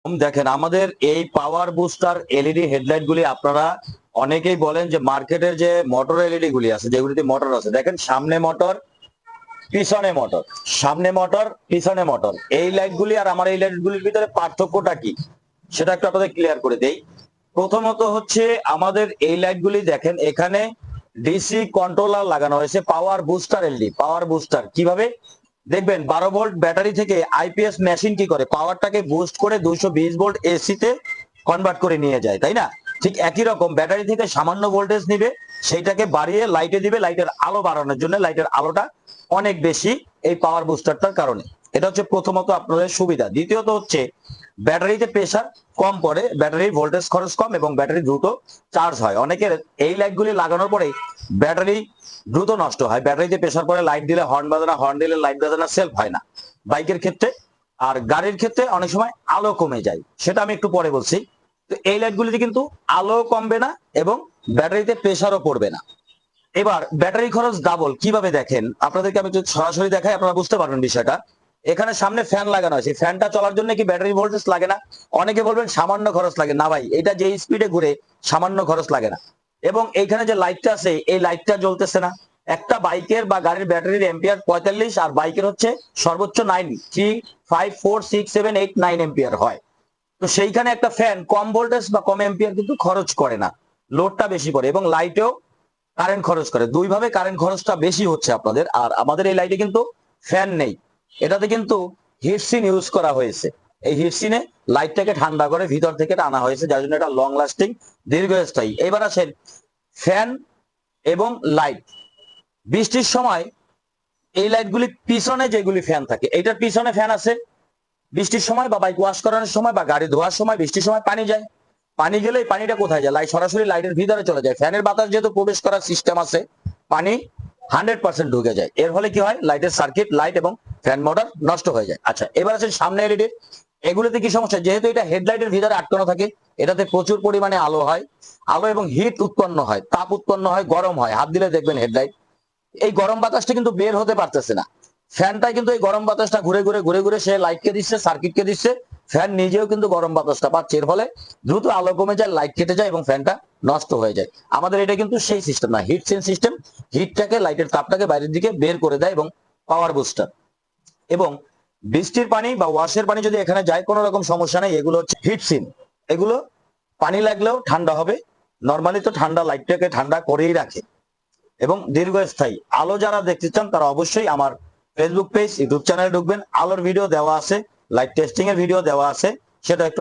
দেখেন আমাদের এই পাওয়ার বুস্টার এলইডি হেডলাইট গুলি আপনারা অনেকেই বলেন যে মার্কেটের যে মোটর এলইডি গুলি আছে যেগুলিতে মোটর আছে, দেখেন সামনে মোটর পিছনে মোটর, সামনে মোটর পিছনে মোটর, এই লাইট গুলি আর আমার এই লাইট গুলির ভিতরে পার্থক্যটা কি সেটা একটু আপনাদের ক্লিয়ার করে দেই। প্রথমত হচ্ছে আমাদের এই লাইট গুলি দেখেন এখানে ডিসি কন্ট্রোলার লাগানো হয়েছে, পাওয়ার বুস্টার এলইডি। পাওয়ার বুস্টার কিভাবে দেখবেন, 12 ভোল্ট ব্যাটারি থেকে আইপিএস মেশিন কি করে, পাওয়ারটাকে বুস্ট করে 220 ভোল্ট এসি তে কনভার্ট করে নিয়ে যায়, তাই না? ঠিক একই রকম ব্যাটারি থেকে সামান্য ভোল্টেজ নিবে, সেইটাকে বাড়িয়ে লাইটে দিবে, লাইটের আলো বাড়ানোর জন্য, লাইটের আলোটা অনেক বেশি এই পাওয়ার বুস্টারটার কারণে। এটা হচ্ছে প্রথমত আপনাদের সুবিধা। দ্বিতীয়ত হচ্ছে ব্যাটারিতে প্রেসার কম পড়ে, ব্যাটারির ভোল্টেজ খরচ কম এবং ব্যাটারি দ্রুত চার্জ হয়। অনেকের এই লাইটগুলি লাগানোর পরে ব্যাটারি দ্রুত নষ্ট হয়, ব্যাটারিতে প্রেসার পরে লাইট দিলে হর্ন বাজে না, হর্ন দিলে লাইট বাজে না, সেলফ হয় না বাইকের ক্ষেত্রে। আর গাড়ির ক্ষেত্রে অনেক সময় আলো কমে যায়, সেটা আমি একটু পরে বলছি। তো এই লাইটগুলিতে কিন্তু আলো কমবে না এবং ব্যাটারিতে প্রেসারও পড়বে না। এবার ব্যাটারি খরচ ডাবল কিভাবে দেখেন, আপনাদেরকে আমি একটু সরাসরি দেখাই, আপনারা বুঝতে পারবেন বিষয়টা। এখানে সামনে ফ্যান লাগানো আছে, ফ্যানটা চলার জন্য কি ব্যাটারি ভোল্টেজ লাগে না? অনেকে বলবেন সামান্য খরচ লাগে, না ভাই, এটা যে স্পিডে ঘুরে সামান্য খরচ লাগে না। এবং এইখানে যে লাইটটা আছে এই লাইটটা জ্বলতেছে না। একটা বাইকের বা গাড়ির ব্যাটারির এম্পিয়ার 45, আর বাইকের হচ্ছে সর্বোচ্চ 9, 3, 5, 4, 6, 7, 8, 9 এম্পিয়ার হয়। তো সেইখানে একটা ফ্যান কম ভোল্টেজ বা কম এম্পিয়ার কিন্তু খরচ করে না, লোডটা বেশি পড়ে এবং লাইটেও কারেন্ট খরচ করে। দুই ভাবে কারেন্ট খরচটা বেশি হচ্ছে আপনাদের। আর আমাদের এই লাইটে কিন্তু ফ্যান নেই, এটাতে কিন্তু হিটসিন ইউজ করা হয়েছে। এই হিটসিনে লাইটটাকে ঠান্ডা করে ভিতর থেকে টানা হয়েছে, যার জন্য এটা লং লাস্টিং, দীর্ঘস্থায়ী। এবার আসেন ফ্যান এবং লাইট। বৃষ্টির সময় এই লাইটগুলি পিছনে যেগুলি ফ্যান থাকে, এইটার পিছনে ফ্যান আছে। বৃষ্টির সময় বা বাইক ওয়াশ করানোর সময় বা গাড়ি ধোয়ার সময় বৃষ্টির সময় পানি যায়, পানি গেলে এই পানিটা কোথায় যায়? লাইট সরাসরি লাইটের ভিতরে চলে যায়। ফ্যানের বাতাস যেহেতু প্রবেশ করার সিস্টেম আছে, পানি 100% ঢুকে যায়। এর ফলে কি হয়, লাইটের সার্কিট, লাইট এবং ফ্যান মোটর নষ্ট হয়ে যায়। আচ্ছা, এবার আছে সামনে এলইডি। এগুলোতে কি সমস্যা, যেহেতু এটা হেডলাইটের ভিতরে আটকানো থাকে, এটাতে প্রচুর পরিমাণে আলো হয়, আলো এবং হিট উৎপন্ন হয়, তাপ উৎপন্ন হয়, গরম হয়। হাত দিলে দেখবেন হেডলাইট, এই গরম বাতাসটা কিন্তু বের হতে পারতেছে না। ফ্যানটা কিন্তু এই গরম বাতাসটা ঘুরে ঘুরে ঘুরে ঘুরে সে লাইটকে দিচ্ছে, সার্কিটকে দিচ্ছে, ফ্যান নিজেও কিন্তু গরম বাতাসটা পাচ্ছে। এর ফলে দ্রুত আলো কমে যায়, লাইট কেটে যায় এবং ফ্যানটা নষ্ট হয়ে যায়। আমাদের এটা কিন্তু সেই সিস্টেম না, হিট সেন্স সিস্টেম। হিটটাকে, লাইটের তাপটাকে বাইরের দিকে বের করে দেয় এবং পাওয়ার বুস্টার। এবং বৃষ্টির পানি বা ওয়াশের পানি যদি এখানে যায়, কোনো রকম সমস্যা নেই। এগুলো হচ্ছে হিট সিন, এগুলো পানি লাগলেও ঠান্ডা হবে। নর্মালি তো ঠান্ডা, লাইটটাকে ঠান্ডা করেই রাখে এবং দীর্ঘস্থায়ী। আলো যারা দেখতে চান তারা অবশ্যই আমার ফেসবুক পেজ, ইউটিউব চ্যানেলে ঢুকবেন, আলোর ভিডিও দেওয়া আছে, লাইট টেস্টিং এর ভিডিও দেওয়া আছে, সেটা একটু